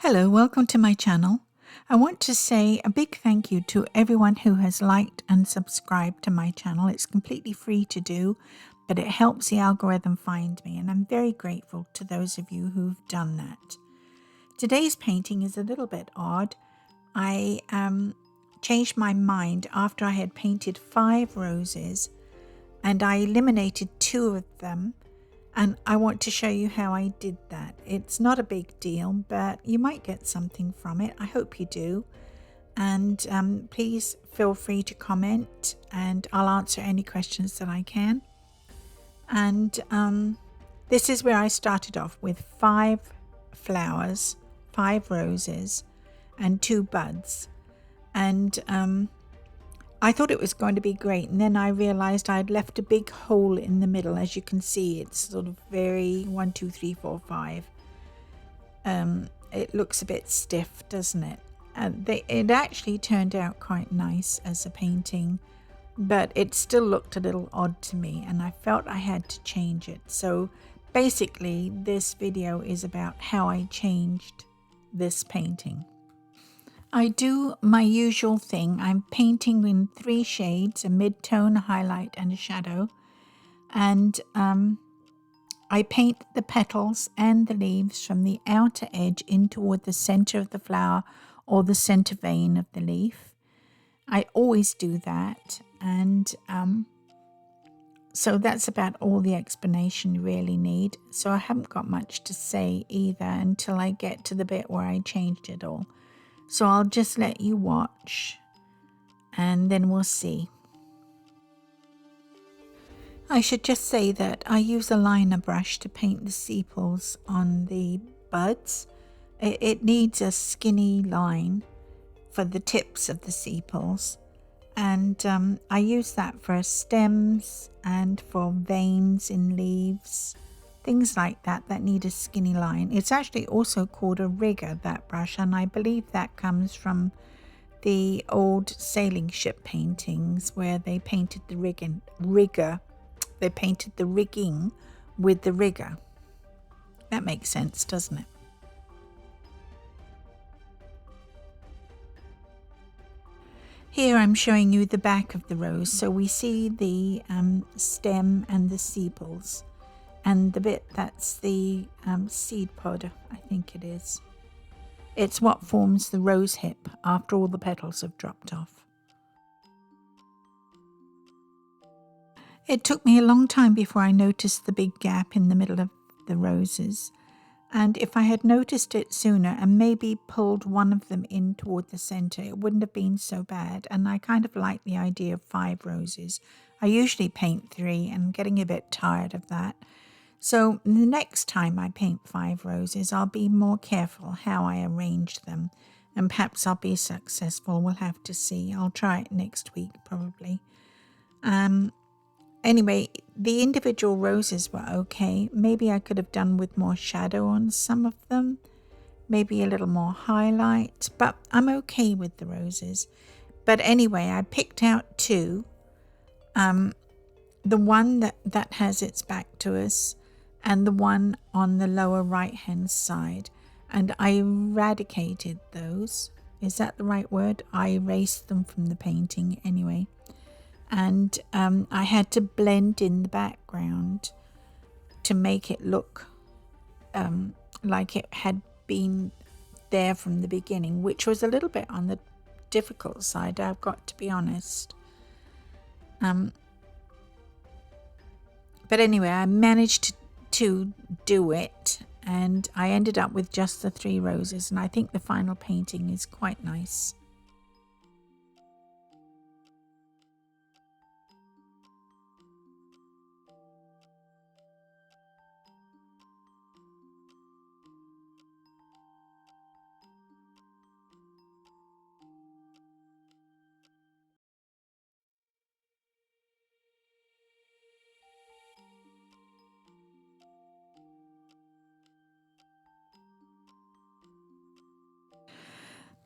Hello, welcome to my channel. I want to say a big thank you to everyone who has liked and subscribed to my channel. It's completely free to do, but it helps the algorithm find me, and I'm very grateful to those of you who've done that. Today's painting is a little bit odd. I changed my mind after I had painted 5 roses, and I eliminated 2 of them. And I want to show you how I did that. It's not a big deal, but you might get something from it. I hope you do. And please feel free to comment and I'll answer any questions that I can. And this is where I started off with 5 flowers, 5 roses and 2 buds. And I thought it was going to be great, and then I realized I'd left a big hole in the middle. As you can see, it's sort of very 1, 2, 3, 4, 5. It looks a bit stiff, doesn't it? It actually turned out quite nice as a painting, but it still looked a little odd to me, and I felt I had to change it. So basically, this video is about how I changed this painting. I do my usual thing. I'm painting in 3 shades, a mid-tone, a highlight, and a shadow. And I paint the petals and the leaves from the outer edge in toward the center of the flower or the center vein of the leaf. I always do that. And so that's about all the explanation you really need. So I haven't got much to say either until I get to the bit where I changed it all. So I'll just let you watch and then we'll see. I should just say that I use a liner brush to paint the sepals on the buds. It needs a skinny line for the tips of the sepals, and I use that for stems and for veins in leaves, things like that need a skinny line. It's actually also called a rigger, that brush, and I believe that comes from the old sailing ship paintings where they painted the rigging with the rigger. That makes sense, doesn't it? Here I'm showing you the back of the rose, so we see the stem and the sepals. And the bit that's the seed pod, I think it is. It's what forms the rose hip after all the petals have dropped off. It took me a long time before I noticed the big gap in the middle of the roses. And if I had noticed it sooner and maybe pulled one of them in toward the center, it wouldn't have been so bad. And I kind of like the idea of 5 roses. I usually paint 3 and I'm getting a bit tired of that. So the next time I paint 5 roses, I'll be more careful how I arrange them, and perhaps I'll be successful. We'll have to see. I'll try it next week probably. Anyway, the individual roses were okay. Maybe I could have done with more shadow on some of them, maybe a little more highlight, but I'm okay with the roses. But anyway, I picked out 2. The one that has its back to us, and the one on the lower right hand side, and I eradicated those. Is that the right word? I erased them from the painting anyway, and I had to blend in the background to make it look like it had been there from the beginning, which was a little bit on the difficult side, I've got to be honest. But anyway, I managed to do it, and I ended up with just the 3 roses, and I think the final painting is quite nice.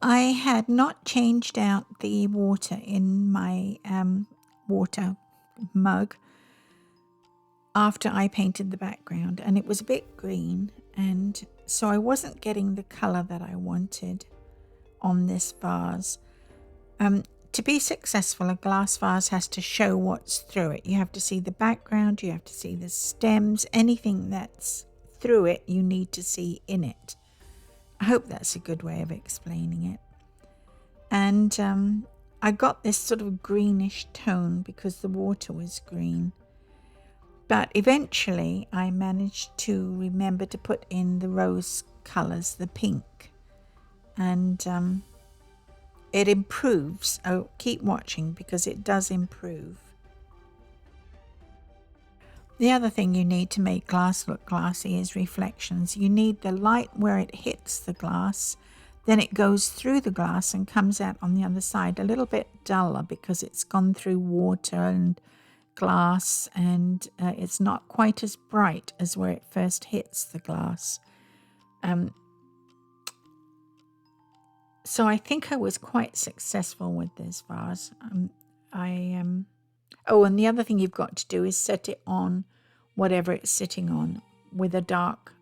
I had not changed out the water in my water mug after I painted the background, and it was a bit green, and so I wasn't getting the color that I wanted on this vase. To be successful, a glass vase has to show what's through it. You have to see the background, you have to see the stems, anything that's through it, you need to see in it. I hope that's a good way of explaining it. And I got this sort of greenish tone because the water was green. But eventually I managed to remember to put in the rose colours, the pink. And it improves. Oh, keep watching because it does improve. The other thing you need to make glass look glassy is reflections. You need the light where it hits the glass, then it goes through the glass and comes out on the other side a little bit duller because it's gone through water and glass, and it's not quite as bright as where it first hits the glass. So I think I was quite successful with this vase. Oh, and the other thing you've got to do is set it on whatever it's sitting on with a dark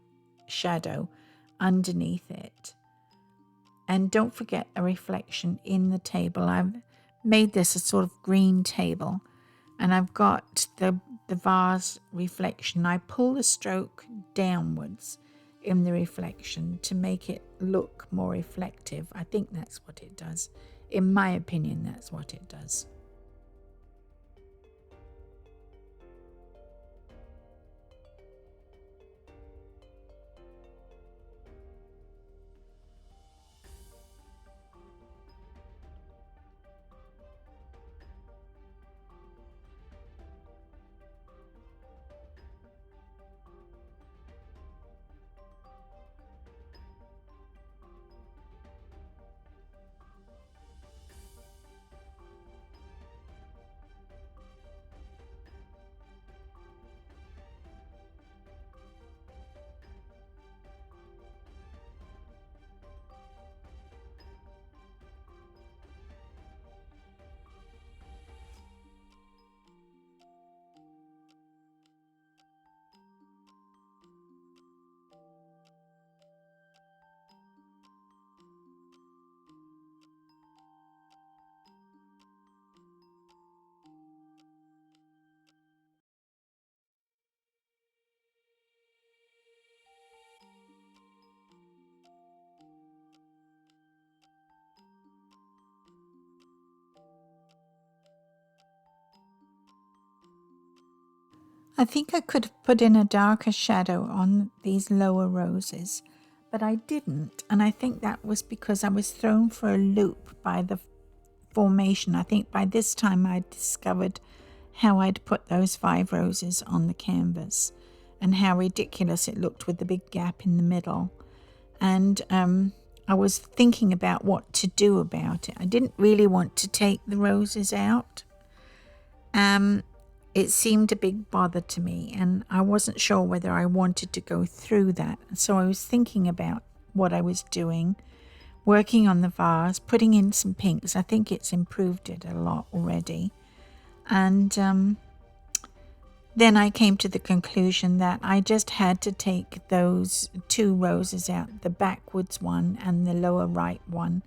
shadow underneath it. And don't forget a reflection in the table. I've made this a sort of green table, and I've got the vase reflection. I pull the stroke downwards in the reflection to make it look more reflective. I think that's what it does. In my opinion, that's what it does. I think I could have put in a darker shadow on these lower roses, but I didn't. And I think that was because I was thrown for a loop by the formation. I think by this time I'd discovered how I'd put those 5 roses on the canvas and how ridiculous it looked with the big gap in the middle. And I was thinking about what to do about it. I didn't really want to take the roses out. It seemed a big bother to me, and I wasn't sure whether I wanted to go through that. So I was thinking about what I was doing, working on the vase, putting in some pinks. I think it's improved it a lot already. And then I came to the conclusion that I just had to take those 2 roses out, the backwards one and the lower right one,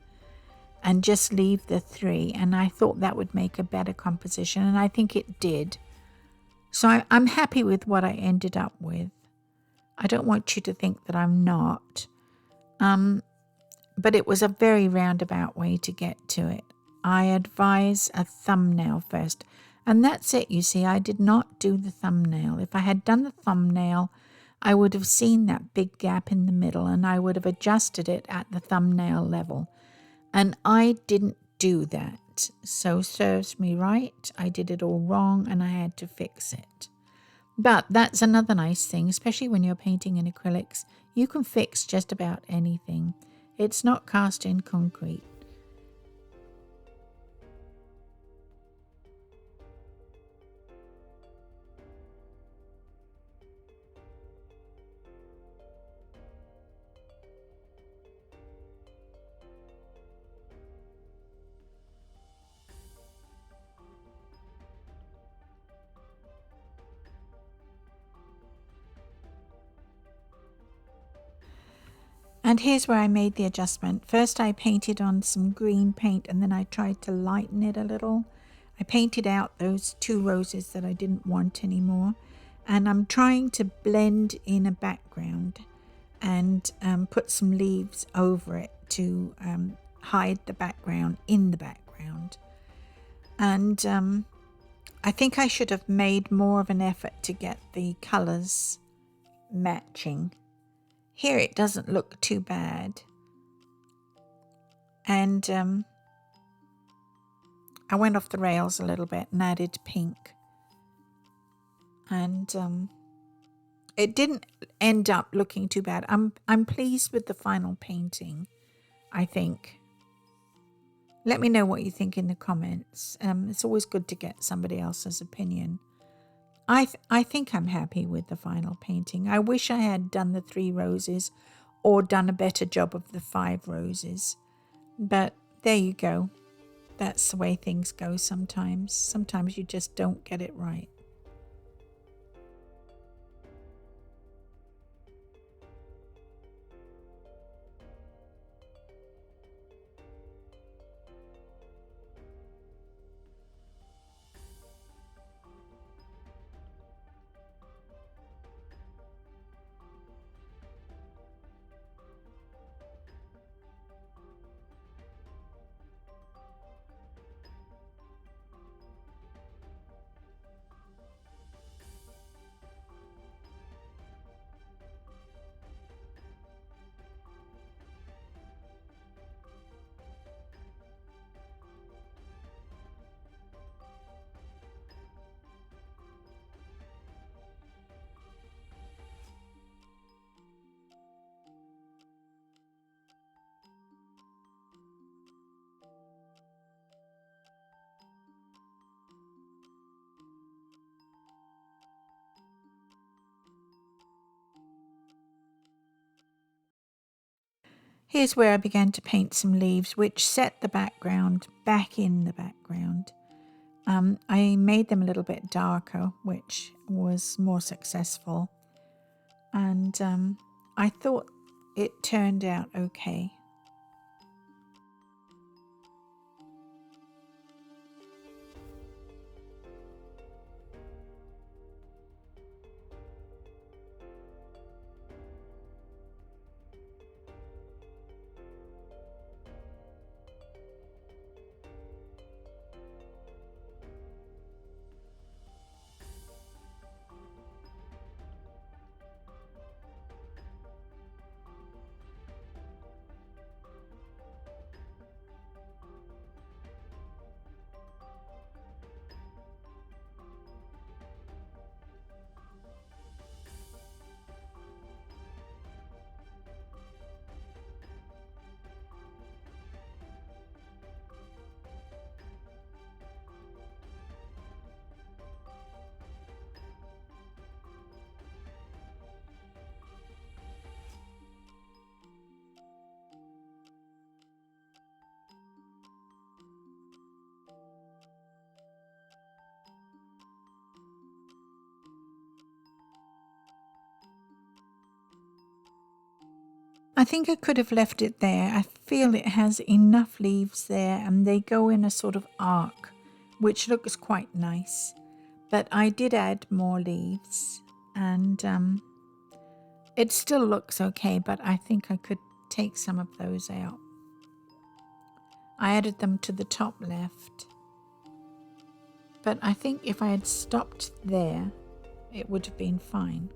and just leave the 3. And I thought that would make a better composition, and I think it did. So I'm happy with what I ended up with. I don't want you to think that I'm not. But it was a very roundabout way to get to it. I advise a thumbnail first. And that's it, you see. I did not do the thumbnail. If I had done the thumbnail, I would have seen that big gap in the middle, and I would have adjusted it at the thumbnail level. And I didn't do that. So serves me right. I did it all wrong, and I had to fix it. But that's another nice thing, especially when you're painting in acrylics. You can fix just about anything. It's not cast in concrete. And here's where I made the adjustment. First I painted on some green paint and then I tried to lighten it a little. I painted out those 2 roses that I didn't want anymore. And I'm trying to blend in a background and put some leaves over it to hide the background in the background. And I think I should have made more of an effort to get the colors matching. Here it doesn't look too bad. And I went off the rails a little bit and added pink. And it didn't end up looking too bad. I'm pleased with the final painting, I think. Let me know what you think in the comments. It's always good to get somebody else's opinion. I think I'm happy with the final painting. I wish I had done the 3 roses or done a better job of the 5 roses. But there you go. That's the way things go sometimes. Sometimes you just don't get it right. Here's where I began to paint some leaves, which set the background back in the background. I made them a little bit darker, which was more successful. And I thought it turned out okay. I think I could have left it there. I feel it has enough leaves there and they go in a sort of arc, which looks quite nice. But I did add more leaves and it still looks okay, but I think I could take some of those out. I added them to the top left. But I think if I had stopped there, it would have been fine.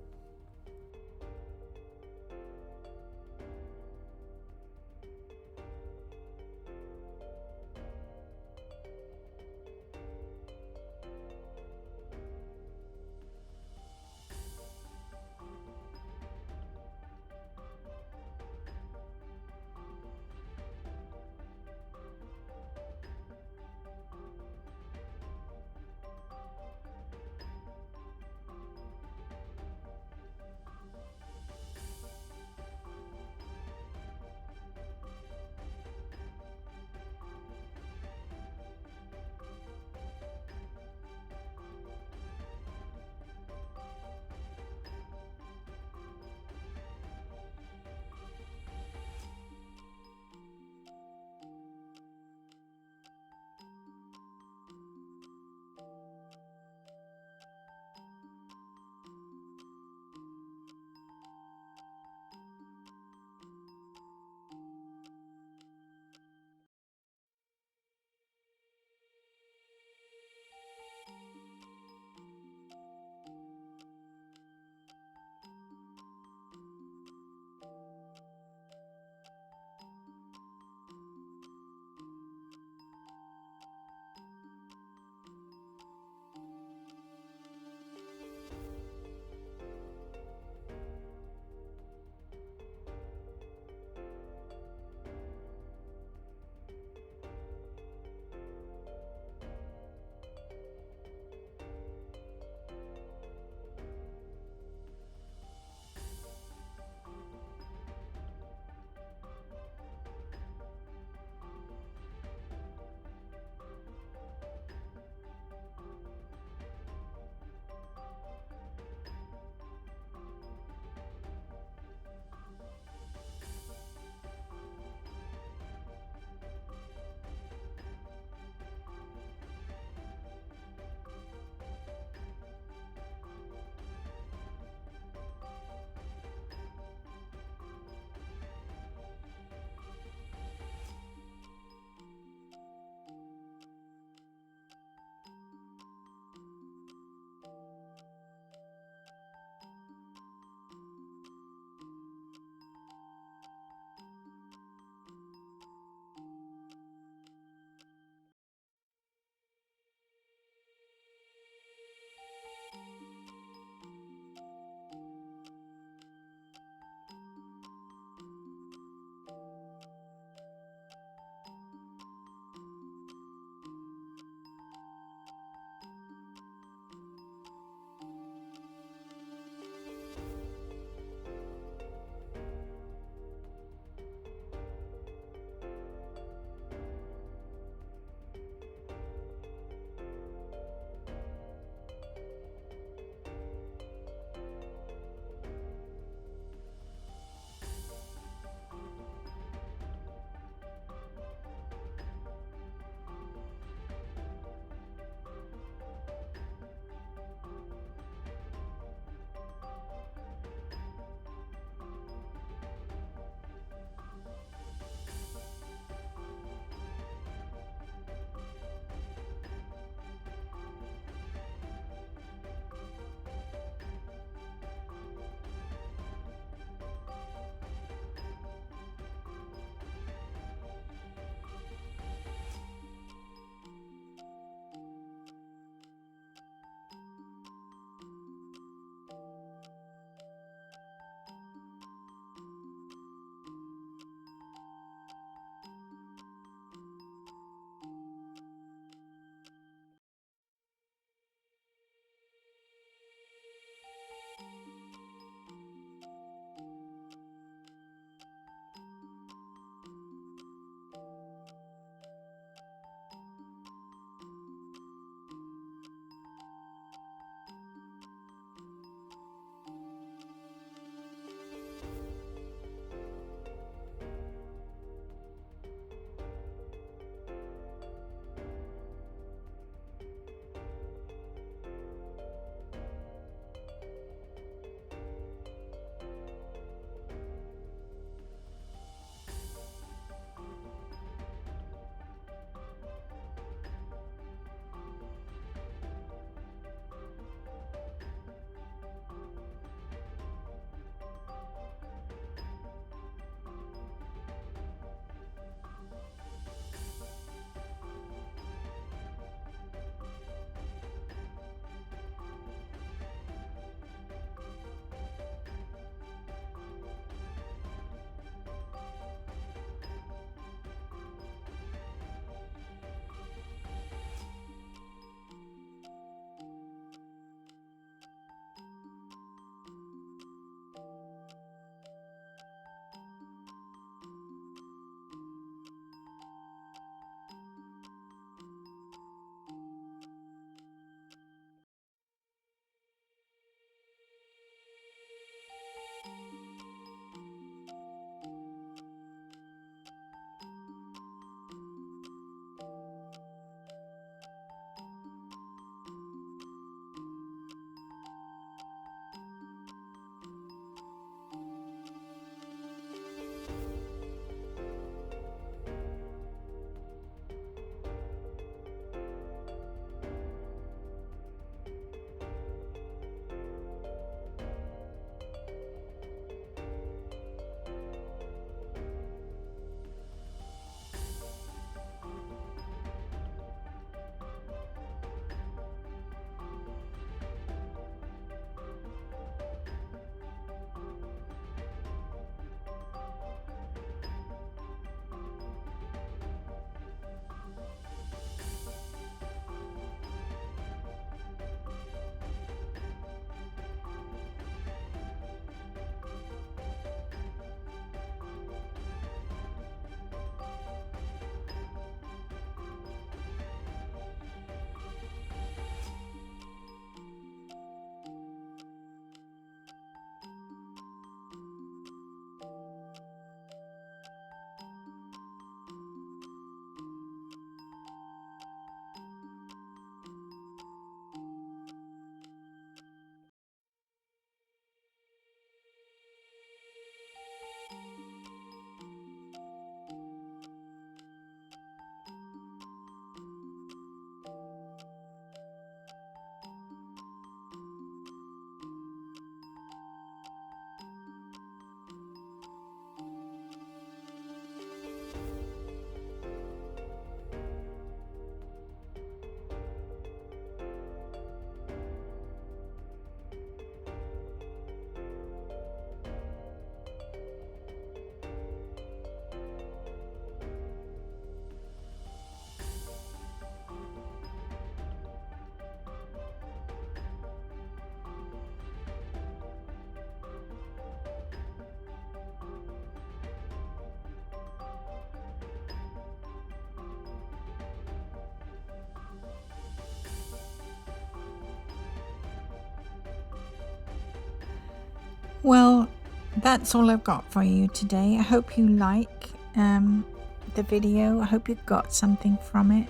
Well, that's all I've got for you today. I hope you like the video. I hope you got something from it.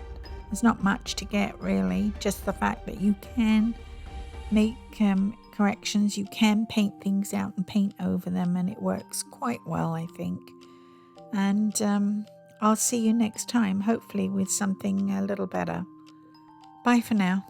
There's not much to get really, just the fact that you can make corrections, you can paint things out and paint over them, and it works quite well, I think. And I'll see you next time, hopefully with something a little better. Bye for now.